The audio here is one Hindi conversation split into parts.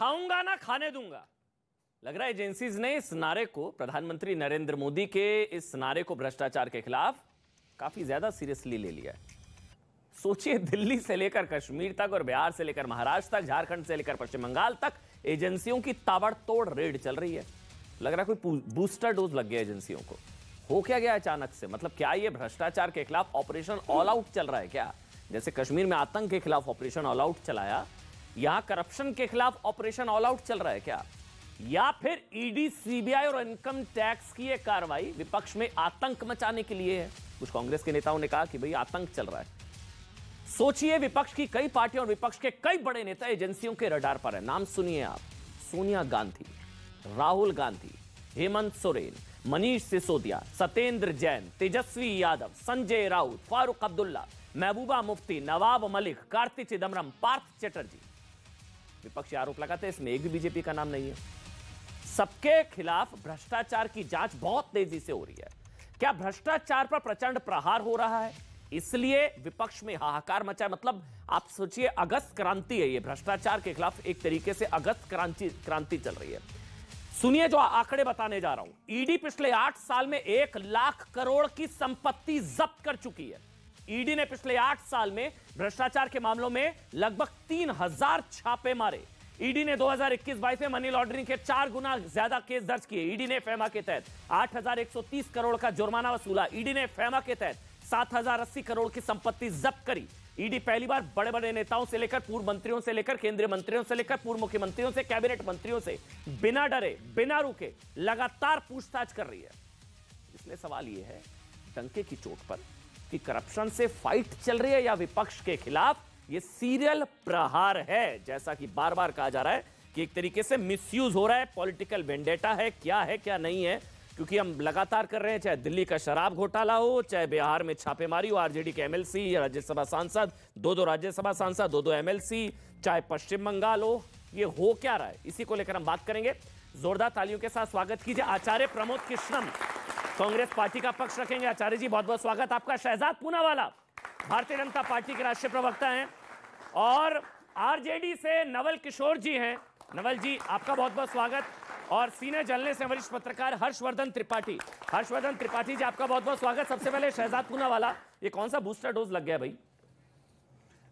खाऊंगा ना खाने दूंगा। लग रहा है एजेंसीज ने इस नारे को, प्रधानमंत्री नरेंद्र मोदी के इस नारे को भ्रष्टाचार के खिलाफ काफी ज्यादा सीरियसली ले लिया है। सोचिए, दिल्ली से लेकर कश्मीर तक और बिहार से लेकर महाराष्ट्र तक, झारखंड से लेकर पश्चिम बंगाल तक एजेंसियों की ताबड़तोड़ रेड चल रही है। लग रहा है कोई बूस्टर डोज लग गया एजेंसियों को। हो क्या गया अचानक से? मतलब क्या ये भ्रष्टाचार के खिलाफ ऑपरेशन ऑल आउट चल रहा है क्या? जैसे कश्मीर में आतंक के खिलाफ ऑपरेशन ऑल आउट चलाया, यहां करप्शन के खिलाफ ऑपरेशन ऑल आउट चल रहा है क्या? या फिर ईडी, सीबीआई और इनकम टैक्स की यह कार्रवाई विपक्ष में आतंक मचाने के लिए है? कुछ कांग्रेस के नेताओं ने कहा कि भाई आतंक चल रहा है। सोचिए, विपक्ष की कई पार्टियों और विपक्ष के कई बड़े नेता एजेंसियों के रडार पर है। नाम सुनिए आप: सोनिया गांधी, राहुल गांधी, हेमंत सोरेन, मनीष सिसोदिया, सत्येंद्र जैन, तेजस्वी यादव, संजय राउत, फारूक अब्दुल्ला, महबूबा मुफ्ती, नवाब मलिक, कार्ति चिदम्बरम, पार्थ चटर्जी। विपक्ष आरोप लगाते हैं इसमें एक भी बीजेपी का नाम नहीं है। सबके खिलाफ भ्रष्टाचार की जांच बहुत तेजी से हो रही है। क्या भ्रष्टाचार पर प्रचंड प्रहार हो रहा है, इसलिए विपक्ष में हाहाकार मचा है? मतलब आप सोचिए, अगस्त क्रांति है ये, भ्रष्टाचार के खिलाफ एक तरीके से अगस्त क्रांति चल रही है। सुनिए जो आंकड़े बताने जा रहा हूं। ईडी पिछले 8 साल में 1 लाख करोड़ की संपत्ति जब्त कर चुकी है। ईडी ने पिछले 8 साल में भ्रष्टाचार के मामलों में लगभग 3000 छापे मारे। ईडी ने 2021-22 में मनी लॉन्ड्रिंग के 4 गुना ज्यादा केस दर्ज किए। ईडी ने फेमा के तहत 8130 करोड़ का जुर्माना वसूला। ईडी ने फेमा के तहत 7080 करोड़ की संपत्ति जब्त करी। ईडी पहली बार बड़े बड़े नेताओं से लेकर पूर्व मंत्रियों से लेकर केंद्रीय मंत्रियों से लेकर पूर्व मुख्यमंत्रियों से, कैबिनेट मंत्रियों से बिना डरे, बिना रुके लगातार पूछताछ कर रही है। इसलिए सवाल यह है, डंके की चोट पर, कि करप्शन से फाइट चल रही है या विपक्ष के खिलाफ यह सीरियल प्रहार है? जैसा कि बार बार कहा जा रहा है कि एक तरीके से मिसयूज हो रहा है, पॉलिटिकल वेंडेटा है क्या नहीं है। क्योंकि हम लगातार कर रहे हैं, चाहे दिल्ली का शराब घोटाला हो, चाहे बिहार में छापेमारी हो, आरजेडी के एमएलसी, राज्यसभा सांसद, 2 राज्यसभा सांसद, 2 एमएलसी, चाहे पश्चिम बंगाल हो, ये हो क्या रहा है, इसी को लेकर हम बात करेंगे। जोरदार तालियों के साथ स्वागत कीजिए आचार्य प्रमोद कृष्णम, कांग्रेस पार्टी का पक्ष रखेंगे। आचार्य जी, बहुत बहुत स्वागत आपका। शहजाद पूनावाला, भारतीय जनता पार्टी के राष्ट्रीय प्रवक्ता हैं, और आरजेडी से नवल किशोर जी हैं। नवल जी, आपका बहुत बहुत स्वागत। और सीने जलने से वरिष्ठ पत्रकार हर्षवर्धन त्रिपाठी जी, आपका बहुत बहुत स्वागत। सबसे पहले शहजाद पूनावाला, ये कौन सा बूस्टर डोज लग गया भाई?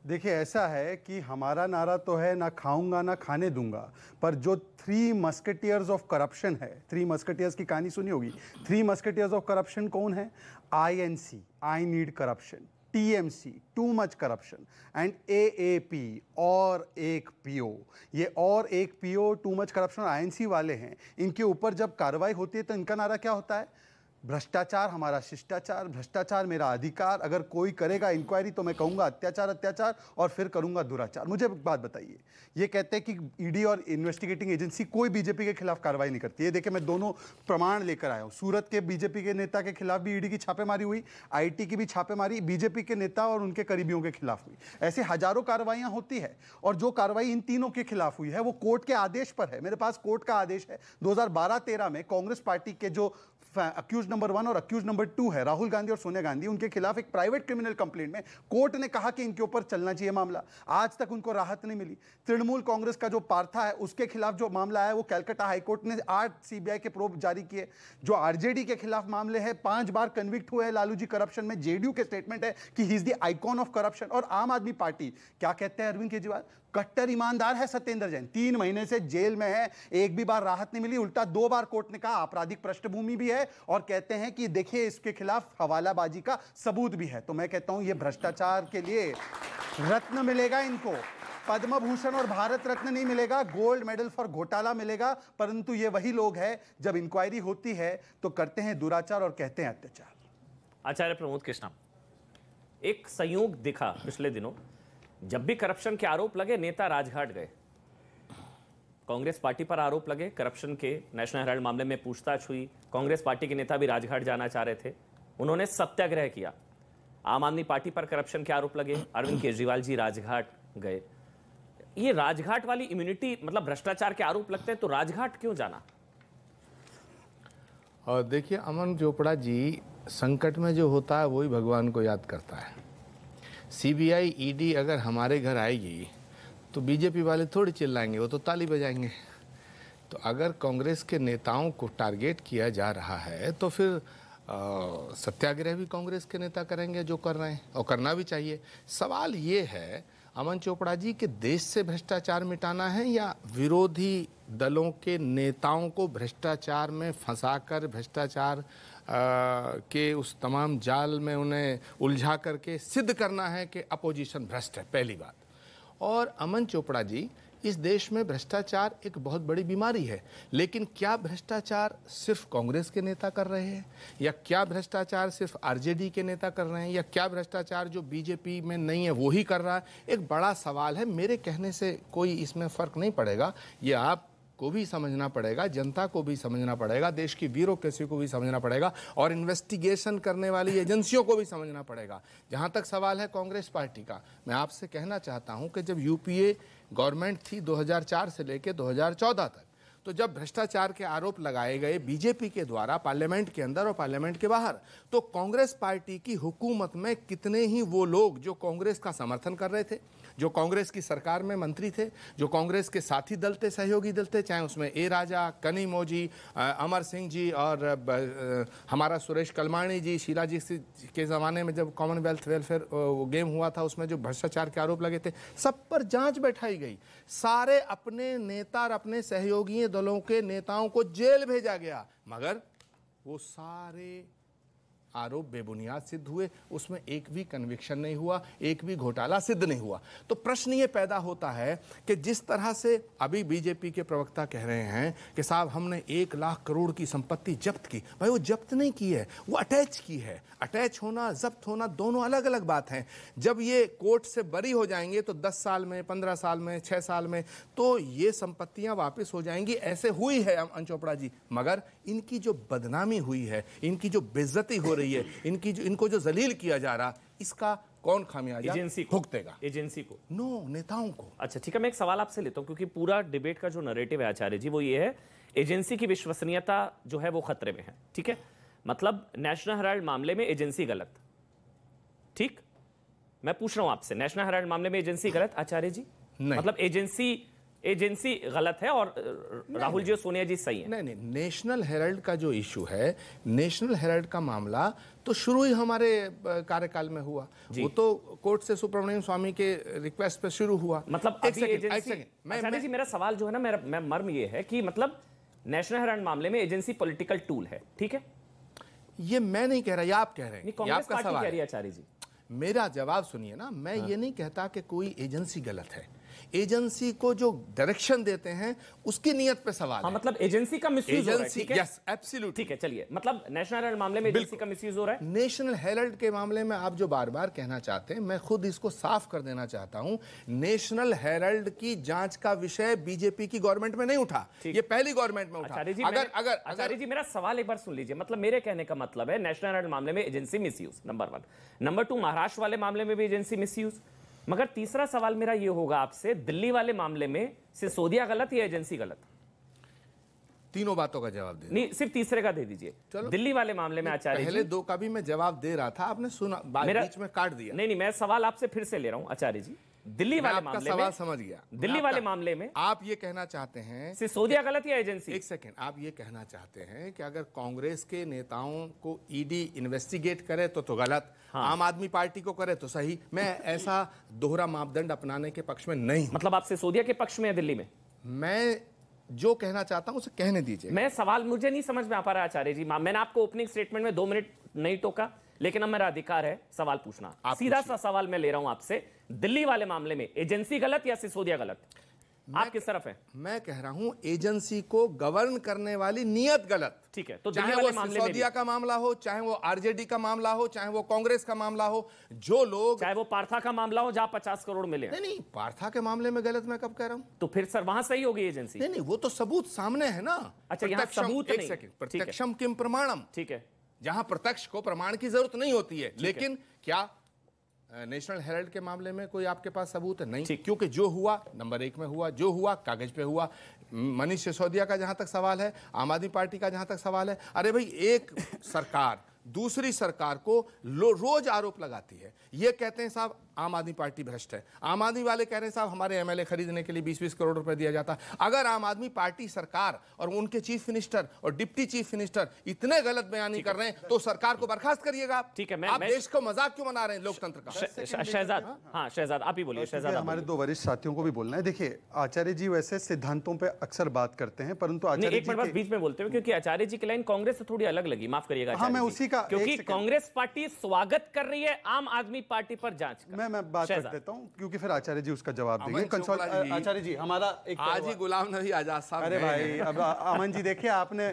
देखिए, ऐसा है कि हमारा नारा तो है ना खाऊंगा ना खाने दूंगा, पर जो 3 मस्केटियर्स ऑफ करप्शन है, 3 मस्केटियर्स की कहानी सुनी होगी। 3 मस्केटियर्स ऑफ करप्शन कौन है? INC, I need corruption, TMC, too much corruption, and AAP, और एक PO। ये और एक PO, टू मच करप्शन और INC वाले हैं। इनके ऊपर जब कार्रवाई होती है तो इनका नारा क्या होता है? भ्रष्टाचार हमारा शिष्टाचार, भ्रष्टाचार मेरा अधिकार, अगर कोई करेगा इंक्वायरी तो मैं कहूंगा अत्याचार, और फिर करूंगा दुराचार। मुझे एक बात बताइए, ये कहते हैं कि ईडी और इन्वेस्टिगेटिंग एजेंसी कोई बीजेपी के खिलाफ कार्रवाई नहीं करती है। देखिए, मैं दोनों प्रमाण लेकर आया हूं। सूरत के बीजेपी के नेता के खिलाफ भी ईडी की छापेमारी हुई, IT की भी छापेमारी बीजेपी के नेता और उनके करीबियों के खिलाफ हुई। ऐसे हजारों कार्रवाइयां होती है, और जो कार्रवाई इन तीनों के खिलाफ हुई है वो कोर्ट के आदेश पर है। मेरे पास कोर्ट का आदेश है। 2012-13 में कांग्रेस पार्टी के जो अक्यूज नंबर 1 और अक्यूज नंबर 2 है, राहुल गांधी और सोनिया गांधी, उनके खिलाफ एक प्राइवेट क्रिमिनल कंप्लेंट में कोर्ट ने कहा कि इनके ऊपर चलना चाहिए मामला। आज तक उनको राहत नहीं मिली। तृणमूल कांग्रेस का जो पार्था है, उसके खिलाफ जो मामला है वो कलकत्ता हाईकोर्ट ने 8 CBI के प्रोब जारी किए। जो RJD के खिलाफ मामले हैं, 5 बार कन्विक्ट हुए हैं लालू जी करप्शन में। JDU के स्टेटमेंट है कि he is the icon of corruption. और आम आदमी पार्टी क्या कहते हैं? अरविंद केजरीवाल कट्टर ईमानदार है सत्येंद्र जैन, 3 महीने से जेल में है, एक भी बार राहत नहीं मिली, उल्टा 2 बार कोर्ट ने कहा आपराधिक पृष्ठभूमि भी है, और कहते हैं कि देखिए इसके खिलाफ हवालाबाजी का सबूत भी है। तो मैं कहता हूं ये भ्रष्टाचार के लिए रत्न मिलेगा इनको, पद्म भूषण और भारत रत्न नहीं मिलेगा, गोल्ड मेडल फॉर घोटाला मिलेगा। परंतु ये वही लोग हैं जब इंक्वायरी होती है तो करते हैं दुराचार और कहते हैं अत्याचार। आचार्य प्रमोद कृष्णम, एक संयोग दिखा पिछले दिनों, जब भी करप्शन के आरोप लगे नेता राजघाट गए। कांग्रेस पार्टी पर आरोप लगे करप्शन के, नेशनल हेराल्ड मामले में पूछताछ हुई, कांग्रेस पार्टी के नेता भी राजघाट जाना चाह रहे थे, उन्होंने सत्याग्रह किया। आम आदमी पार्टी पर करप्शन के आरोप लगे, अरविंद केजरीवाल जी राजघाट गए। ये राजघाट वाली इम्यूनिटी, मतलब भ्रष्टाचार के आरोप लगते हैं तो राजघाट क्यों जाना? और देखिए अमन चोपड़ा जी, संकट में जो होता है वही भगवान को याद करता है। CBI ED अगर हमारे घर आएगी तो बीजेपी वाले थोड़ी चिल्लाएंगे, वो तो ताली बजाएंगे। तो अगर कांग्रेस के नेताओं को टारगेट किया जा रहा है तो फिर सत्याग्रह भी कांग्रेस के नेता करेंगे जो कर रहे हैं, और करना भी चाहिए। सवाल ये है अमन चोपड़ा जी कि देश से भ्रष्टाचार मिटाना है या विरोधी दलों के नेताओं को भ्रष्टाचार में फंसाकर भ्रष्टाचार के उस तमाम जाल में उन्हें उलझा करके सिद्ध करना है कि अपोजिशन भ्रष्ट है, पहली बात। और अमन चोपड़ा जी, इस देश में भ्रष्टाचार एक बहुत बड़ी बीमारी है, लेकिन क्या भ्रष्टाचार सिर्फ कांग्रेस के नेता कर रहे हैं, या क्या भ्रष्टाचार सिर्फ आरजेडी के नेता कर रहे हैं, या क्या भ्रष्टाचार जो बीजेपी में नहीं है वो ही कर रहा है? एक बड़ा सवाल है। मेरे कहने से कोई इसमें फर्क नहीं पड़ेगा, ये आप को भी समझना पड़ेगा, जनता को भी समझना पड़ेगा, देश की ब्यूरोक्रेसी को भी समझना पड़ेगा, और इन्वेस्टिगेशन करने वाली एजेंसियों को भी समझना पड़ेगा। जहां तक सवाल है कांग्रेस पार्टी का, मैं आपसे कहना चाहता हूं कि जब यूपीए गवर्नमेंट थी 2004 से लेकर 2014 तक, तो जब भ्रष्टाचार के आरोप लगाए गए बीजेपी के द्वारा पार्लियामेंट के अंदर और पार्लियामेंट के बाहर, तो कांग्रेस पार्टी की हुकूमत में कितने ही वो लोग जो कांग्रेस का समर्थन कर रहे थे, जो कांग्रेस की सरकार में मंत्री थे, जो कांग्रेस के साथी दल थे, सहयोगी दल थे, चाहे उसमें ए राजा, कनीमोजी, अमर सिंह जी और हमारा सुरेश कलमाणी जी, शीला जी के ज़माने में जब कॉमनवेल्थ वेलफेयर गेम हुआ था उसमें जो भ्रष्टाचार के आरोप लगे थे, सब पर जांच बैठाई गई। सारे अपने नेता और अपने सहयोगी दलों के नेताओं को जेल भेजा गया, मगर वो सारे आरोप बेबुनियाद सिद्ध हुए, उसमें एक भी कन्विक्शन नहीं हुआ, एक भी घोटाला सिद्ध नहीं हुआ। तो प्रश्न ये पैदा होता है कि जिस तरह से अभी बीजेपी के प्रवक्ता कह रहे हैं कि साहब हमने 1 लाख करोड़ की संपत्ति जब्त की, भाई वो जब्त नहीं की है, वो अटैच की है। अटैच होना, जब्त होना दोनों अलग अलग बात हैं। जब ये कोर्ट से बरी हो जाएंगे तो 10 साल में, 15 साल में, 6 साल में तो ये संपत्तियां वापस हो जाएंगी। ऐसे हुई है अमन चोपड़ा जी, मगर इनकी जो बदनामी हुई है, इनकी जो बेइज्जती हो रही है, इनको जो जलील किया जा रहा, इसका कौन खामियाजा भुगतेगा? एजेंसी को? नो, नेताओं को। अच्छा ठीक है, मैं एक सवाल आपसे लेता हूं, क्योंकि पूरा डिबेट का जो नैरेटिव है आचार्य जी वो ये है एजेंसी की विश्वसनीयता जो है वो खतरे में है। ठीक है, मतलब नेशनल हेराल्ड मामले में एजेंसी गलत, ठीक? मैं पूछ रहा हूं आपसे, नेशनल हेराल्ड मामले में एजेंसी गलत आचार्य जी? मतलब एजेंसी गलत है और राहुल जी और सोनिया जी सही है? नहीं, नेशनल हेराल्ड का जो इशू है, नेशनल हेराल्ड का मामला तो शुरू ही हमारे कार्यकाल में हुआ। वो तो कोर्ट से सुब्रमण्यम स्वामी के रिक्वेस्ट पे शुरू हुआ। मतलब एक सेकंड आचार्य जी, मेरा सवाल जो है ना, मेरा मर्म ये है कि मतलब नेशनल हेराल्ड मामले में एजेंसी पॉलिटिकल टूल है, ठीक है? ये मैं नहीं कह रहा, ये आप कह रहे हैं, कांग्रेस पार्टी कह रही है आचार्य जी। मेरा जवाब सुनिए ना, मैं ये नहीं कहता कि कोई एजेंसी गलत है। एजेंसी को जो डायरेक्शन देते हैं उसकी नियत पे सवाल है। मतलब एजेंसी का मिसयूज हो रहा है, ठीक है? Yes, absolutely. ठीक है, चलिए, मतलब नेशनल हेराल्ड मामले में एजेंसी का मिसयूज हो रहा है। नेशनल हेराल्ड के मामले में आप जो बार बार कहना चाहते हैं, मैं खुद इसको साफ कर देना चाहता हूं। नेशनल हेराल्ड की जांच का विषय बीजेपी की गवर्नमेंट में नहीं उठा, ये पहली गवर्नमेंट में उठा। आचार्य जी, मेरा सवाल एक बार सुन लीजिए। मतलब मेरे कहने का मतलब है नेशनल हेराल्ड मामले में agency misuse, number 1। Number 2, Maharashtra वाले मामले में भी एजेंसी मिसयूज। मगर तीसरा सवाल मेरा यह होगा आपसे, दिल्ली वाले मामले में सिसोदिया गलत या एजेंसी गलत? तीनों बातों का जवाब दे। नहीं, सिर्फ तीसरे का दे दीजिए। चलो, दिल्ली वाले मामले में आचार्य जी, पहले 2 का भी मैं जवाब दे रहा था, आपने सुना, बीच में काट दिया। नहीं, मैं सवाल आपसे फिर से ले रहा हूं आचार्य जी। दिल्ली वाले मामले में, सवाल समझ गया, दिल्ली वाले मामले में आप ये कहना चाहते हैं सिसोदिया गलत या एजेंसी? एक सेकंड, आप ये कहना चाहते हैं कि अगर कांग्रेस के नेताओं को ईडी इन्वेस्टिगेट करे तो गलत, आम आदमी पार्टी को करे तो सही। मैं ऐसा दोहरा मापदंड अपनाने के पक्ष में नहीं। मतलब आप सिसोदिया के पक्ष में है दिल्ली में? मैं जो कहना चाहता हूं उसे कहने दीजिए। मैं सवाल मुझे नहीं समझ में आ पा रहा आचार्य जी। मैंने आपको ओपनिंग स्टेटमेंट में 2 मिनट नहीं टोका, लेकिन अब मेरा अधिकार है सवाल पूछना। सीधा सा सवाल मैं ले रहा हूं आपसे, दिल्ली वाले मामले में एजेंसी गलत या सिसोदिया गलत? आप किस तरफ है? मैं कह रहा हूं एजेंसी को गवर्न करने वाली नियत गलत। ठीक है, तो चाहे वो सिसोदिया का मामला हो, चाहे वो आरजेडी का मामला हो, चाहे वो कांग्रेस का मामला हो, जो लोग, चाहे वो पार्था का मामला हो जहां 50 करोड़ मिले। नहीं, पार्था के मामले में गलत मैं कब कह रहा हूं? तो फिर सर वहां सही होगी एजेंसी? नहीं, वो तो सबूत सामने है ना। अच्छा, यहां सबूत नहीं। प्रत्यक्षम किम प्रमाणम। ठीक है, जहां प्रत्यक्ष को प्रमाण की जरूरत नहीं होती है। लेकिन क्या नेशनल हेराल्ड के मामले में कोई आपके पास सबूत है? नहीं, क्योंकि जो हुआ नंबर 1 में हुआ, जो हुआ कागज पे हुआ। मनीष सिसोदिया का जहां तक सवाल है, आम आदमी पार्टी का जहां तक सवाल है, अरे भाई एक सरकार दूसरी सरकार को रोज आरोप लगाती है। ये कहते हैं साहब आम आदमी पार्टी भ्रष्ट है, आम आदमी वाले कह रहे हैं साहब हमारे एमएलए खरीदने के लिए 20-20 करोड़ रुपए दिया जाता है। अगर आम आदमी पार्टी सरकार और उनके चीफ मिनिस्टर और डिप्टी चीफ मिनिस्टर इतने गलत बयानी कर रहे हैं तो सरकार को बर्खास्त करिएगा। ठीक है, आप देश को मजाक क्यों बना रहे हैं लोकतंत्र का? शहजाद, हाँ शहजाद आप ही बोलिए। शहजाद हमारे दो वरिष्ठ साथियों को भी बोलना है। देखिए आचार्य जी वैसे सिद्धांतों पे अक्सर बात करते हैं, परंतु आचार्य एक मिनट बस बीच में बोलते हुए, क्योंकि आचार्य जी की लाइन कांग्रेस से थोड़ी अलग लगी, माफ करिएगा। हाँ, मैं उसी का क्योंकि कांग्रेस पार्टी स्वागत कर रही है आम आदमी पार्टी पर जांच का। मैं बात कर देता हूं क्योंकि फिर आचार्य जी उसका जवाब देंगे। आचार्य जी हमारा एक आज ही गुलाम नबी आजाद साहब। अरे भाई अब अमन जी देखिए आपने,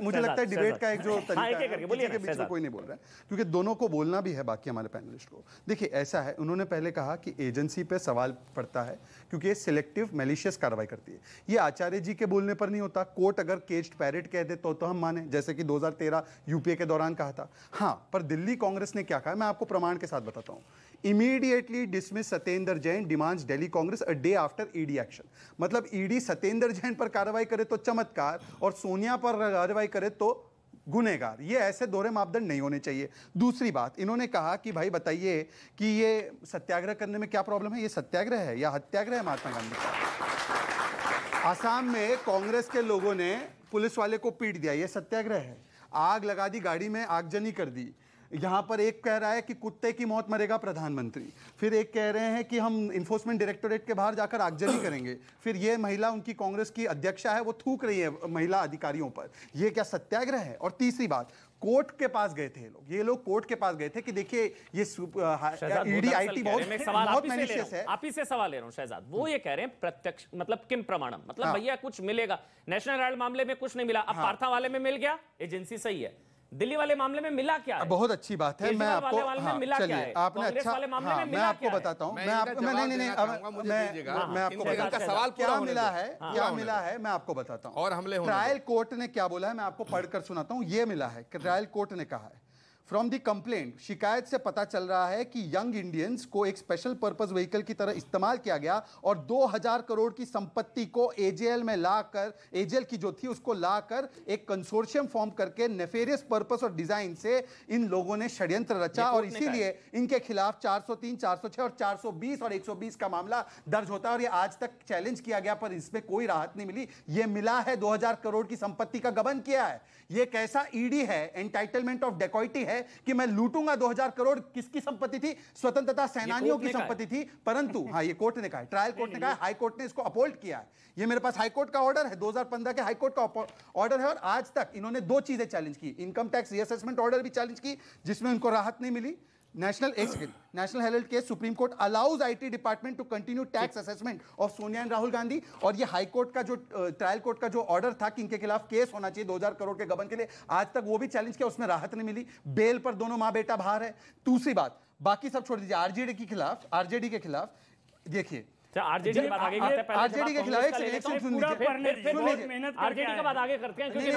मुझे लगता है डिबेट का एक जो तरीका है बीच में कोई नहीं बोल रहा है, क्योंकि दोनों को बोलना भी है बाकी हमारे पैनलिस्ट को। देखिए ऐसा है, उन्होंने पहले कहा कि एजेंसी पे सवाल पड़ता है क्योंकि ये सिलेक्टिव मैलिशियस कार्रवाई करती है। ये आचार्य जी के बोलने पर नहीं होता। कोर्ट अगर केज्ड पैरेट कह दे तो हम माने, जैसे कि 2013 यूपीए के दौरान कहा था। हाँ, पर दिल्ली कांग्रेस ने क्या कहा मैं आपको प्रमाण के साथ बताता हूं। Immediately dismiss Satyendra Jain demands Delhi Congress a day after ED action. मतलब ईडी सत्येंद्र जैन पर कार्रवाई करे तो चमत्कार और सोनिया पर कार्रवाई करे तो गुनहगार। ये ऐसे दोहरे मापदंड नहीं होने चाहिए। दूसरी बात, इन्होंने कहा कि भाई बताइए कि ये सत्याग्रह करने में क्या प्रॉब्लम है, ये सत्याग्रह है या हत्याग्रह है महात्मा गांधी का। आसाम में कांग्रेस के लोगों ने पुलिस वाले को पीट दिया, ये सत्याग्रह है। आग लगा दी, गाड़ी में आगजनी कर दी। यहाँ पर एक कह रहा है कि कुत्ते की मौत मरेगा प्रधानमंत्री, फिर एक कह रहे हैं कि हम इन्फोर्समेंट डायरेक्टोरेट के बाहर जाकर आगजनी करेंगे, फिर ये महिला उनकी कांग्रेस की अध्यक्षा है वो थूक रही है महिला अधिकारियों पर। ये क्या सत्याग्रह है? और तीसरी बात, कोर्ट के पास गए थे ये लोग कोर्ट के पास गए थे कि देखिए ये ईडी आईटी बहुत मैलिशियस है। आप ही से सवाल ले रहा हूं शहजाद, वो ये कह रहे हैं प्रत्यक्ष मतलब किम प्रमाणम, मतलब भैया कुछ मिलेगा। नेशनल हेराल्ड मामले में कुछ नहीं मिला, अब पार्था वाले में मिल गया, एजेंसी सही है। दिल्ली वाले मामले में मिला क्या है? बहुत अच्छी बात है। मैं आपको चलिए आपने अच्छा मैं आपको बताता हूं। मैं आपको सवाल क्या मिला है मैं आपको बताता हूं। और हमले ट्रायल कोर्ट ने क्या बोला है मैं आपको पढ़कर सुनाता हूं। ये मिला है, ट्रायल कोर्ट ने कहा है फ्रॉम द कंप्लेंट, शिकायत से पता चल रहा है कि यंग इंडियंस को एक स्पेशल पर्पस व्हीकल की तरह इस्तेमाल किया गया और 2000 करोड़ की संपत्ति को एजेएल में लाकर, एजेएल की जो थी उसको लाकर एक कंसोर्शियम फॉर्म करके नेफेरियस पर्पस और डिजाइन से इन लोगों ने षड्यंत्र रचा और इसीलिए इनके खिलाफ 403, 406 और 420 और 120 का मामला दर्ज होता है। और ये आज तक चैलेंज किया गया पर इसमें कोई राहत नहीं मिली। ये मिला है 2000 करोड़ की संपत्ति का गबन किया है। ये कैसा ईडी है, एंटाइटलमेंट ऑफ डेकॉइटी है कि मैं लूटूंगा 2000 करोड़। किसकी संपत्ति थी? स्वतंत्रता सेनानियों की संपत्ति थी। परंतु हाँ, ये कोर्ट ने कहा, ट्रायल कोर्ट ने कहा, हाई कोर्ट ने इसको अपहोल्ड किया है। ये मेरे पास हाई कोर्ट का ऑर्डर है, 2015 के हाई कोर्ट का ऑर्डर है। और आज तक इन्होंने दो चीजें चैलेंज की, इनकम टैक्स रीअसेसमेंट ऑर्डर भी चैलेंज की जिसमें उनको राहत नहीं मिली। National Herald case, Supreme Court allows IT department to continue tax assessment of Sonia and Rahul Gandhi. और ये हाई कोर्ट का जो ट्रायल कोर्ट का जो ऑर्डर था कि इनके खिलाफ केस होना चाहिए 2000 करोड़ के गबन के लिए, आज तक वो भी चैलेंज किया, उसमें राहत नहीं मिली। बेल पर दोनों मां बेटा बाहर है। दूसरी बात, बाकी सब छोड़ दीजिए, आरजेडी के खिलाफ देखिए, आरजेडी की बात आगे करते हैं, आरजेडी के खिलाफ एक सेकंड सुन लीजिए, आरजेडी की बात आगे करते हैं क्योंकि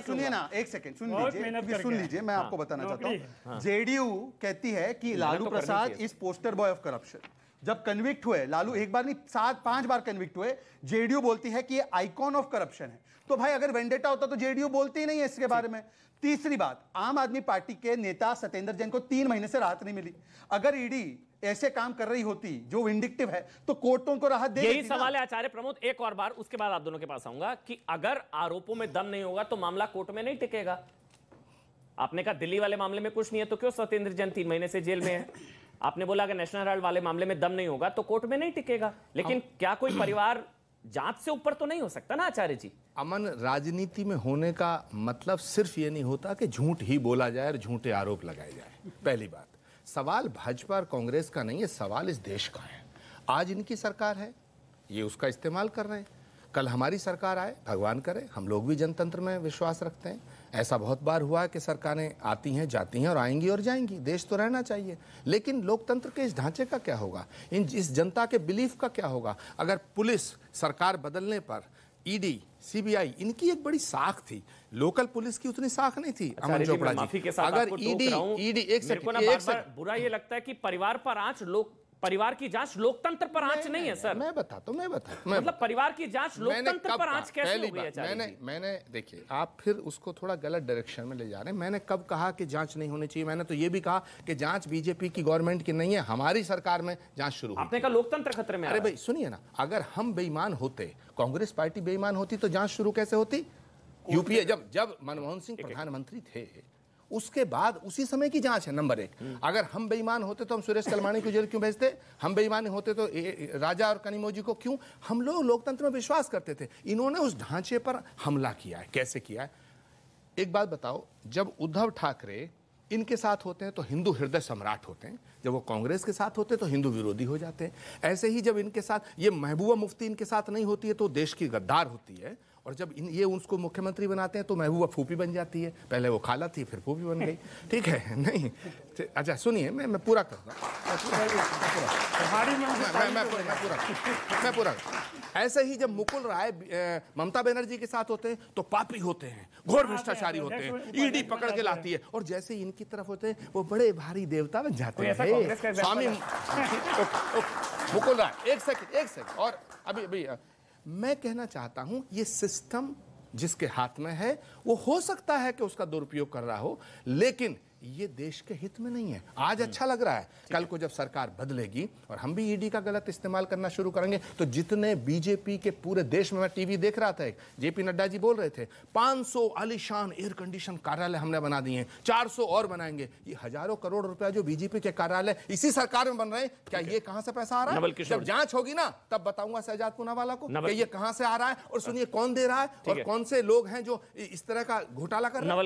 सुनिए ना एक सेकंड सुन लीजिए, मैं आपको बताना चाहता हूं। जेडीयू कहती है कि Lalu Prasad is poster boy of corruption. जब कन्विक्ट हुए लालू, एक बार नहीं 7-5 बार कन्विक्ट हुए, जेडीयू बोलती है कि ये आइकॉन ऑफ करप्शन है। तो भाई अगर वेंडेटा होता तो जेडीयू बोलती ही नहीं है इसके बारे में। तीसरी बात, आम आदमी पार्टी के नेता सत्येंद्र जैन को 3 महीने से राहत नहीं मिली। अगर ईडी ऐसे काम कर रही होती जो विंडिक्टिव है तो कोर्टों को राहत दे। यही सवाल है आचार्य प्रमोद, एक और बार, उसके बाद आप दोनों के पास आऊंगा कि अगर आरोपों में दम नहीं होगा तो मामला कोर्ट में नहीं टिकेगा। आपने कहा दिल्ली वाले मामले में कुछ नहीं है तो क्यों सत्येंद्र जैन 3 महीने से जेल में है? आपने बोला अगर नेशनल हेराल्ड वाले मामले में दम नहीं होगा तो कोर्ट में नहीं टिकेगा। लेकिन क्या कोई परिवार जांच से ऊपर तो नहीं हो सकता ना आचार्य जी? अमन, राजनीति में होने का मतलब सिर्फ ये नहीं होता कि झूठ ही बोला जाए और झूठे आरोप लगाए जाए। पहली बात, सवाल भाजपा और कांग्रेस का नहीं है, सवाल इस देश का है। आज इनकी सरकार है, ये उसका इस्तेमाल कर रहे हैं। कल हमारी सरकार आए, भगवान करे, हम लोग भी जनतंत्र में विश्वास रखते हैं। ऐसा बहुत बार हुआ है कि सरकारें आती हैं, जाती हैं और आएंगी और जाएंगी। देश तो रहना चाहिए, लेकिन लोकतंत्र के इस ढांचे का क्या होगा? इस जनता के बिलीफ का क्या होगा? अगर पुलिस सरकार बदलने पर ईडी, सीबीआई, इनकी एक बड़ी साख थी, लोकल पुलिस की उतनी साख नहीं थी। अमन चोपड़ा जी, अगर ईडी एक सेकंड, बुरा ये लगता है कि परिवार पर आंच लोक परिवार की जांच लोकतंत्र पर आंच नहीं है सर। मैं बताता हूं मतलब परिवार की जांच लोकतंत्र पर आंच कैसे हो गई है? मैंने देखिए, आप फिर उसको थोड़ा गलत डायरेक्शन में ले जा रहे हैं। मैंने कब कहा कि जांच नहीं होनी चाहिए? मैंने तो ये भी कहा कि जांच बीजेपी की गवर्नमेंट की नहीं है, हमारी सरकार में जांच शुरू हुई। आपने कहा लोकतंत्र खतरे में। अरे भाई सुनिए ना, अगर हम बेईमान होते, कांग्रेस पार्टी बेईमान होती, तो जांच शुरू कैसे होती? यूपीए जब मनमोहन सिंह प्रधानमंत्री थे, उसके बाद उसी समय की जांच है नंबर 1। अगर हम बेईमान होते तो हम सुरेश कलमाणी को जेल क्यों भेजते? हम बेईमान होते तो राजा और कनिमोजी को क्यों? हम लोग लोकतंत्र में विश्वास करते थे। इन्होंने उस ढांचे पर हमला किया है। कैसे किया है? एक बात बताओ, जब उद्धव ठाकरे इनके साथ होते हैं तो हिंदू हृदय सम्राट होते हैं, जब वो कांग्रेस के साथ होते हैं तो हिंदू विरोधी हो जाते हैं। ऐसे ही जब इनके साथ ये महबूबा मुफ्ती इनके साथ नहीं होती है तो देश की गद्दार होती है, और जब ये उसको मुख्यमंत्री बनाते हैं तो महबूबा फूफी बन जाती है। पहले वो खाला थी, फिर फूफी बन गई। ठीक है? नहीं, अच्छा सुनिए, मैं पूरा करता हूँ। ऐसे ही जब मुकुल राय ममता बनर्जी के साथ होते हैं तो पापी होते हैं, घोर भ्रष्टाचारी होते हैं, ईडी पकड़ के लाती है, और जैसे इनकी तरफ होते हैं वो बड़े भारी देवता बन जाते हैं। स्वामी मुकुल राय, एक सेकंड। और अभी मैं कहना चाहता हूं, ये सिस्टम जिसके हाथ में है वो हो सकता है कि उसका दुरुपयोग कर रहा हो, लेकिन ये देश के हित में नहीं है। आज अच्छा लग रहा है, कल को जब सरकार बदलेगी और हम भी ईडी का गलत इस्तेमाल करना शुरू करेंगे तो जितने बीजेपी के पूरे देश में, मैं टीवी देख रहा था, एक जेपी नड्डा जी बोल रहे थे 500 आलीशान एयर कंडीशन कार्यालय हमने बना दिए हैं, 400 और बनाएंगे। ये हजारों करोड़ रुपया जो बीजेपी के कार्यालय इसी सरकार में बन रहे हैं, क्या ये कहां से पैसा आ रहा है? जब जांच होगी ना तब बताऊंगा शहजाद पूनावाला को कि ये कहां से आ रहा है, और सुनिए कौन दे रहा है और कौन से लोग हैं जो इस तरह का घोटाला कर रहे हैं।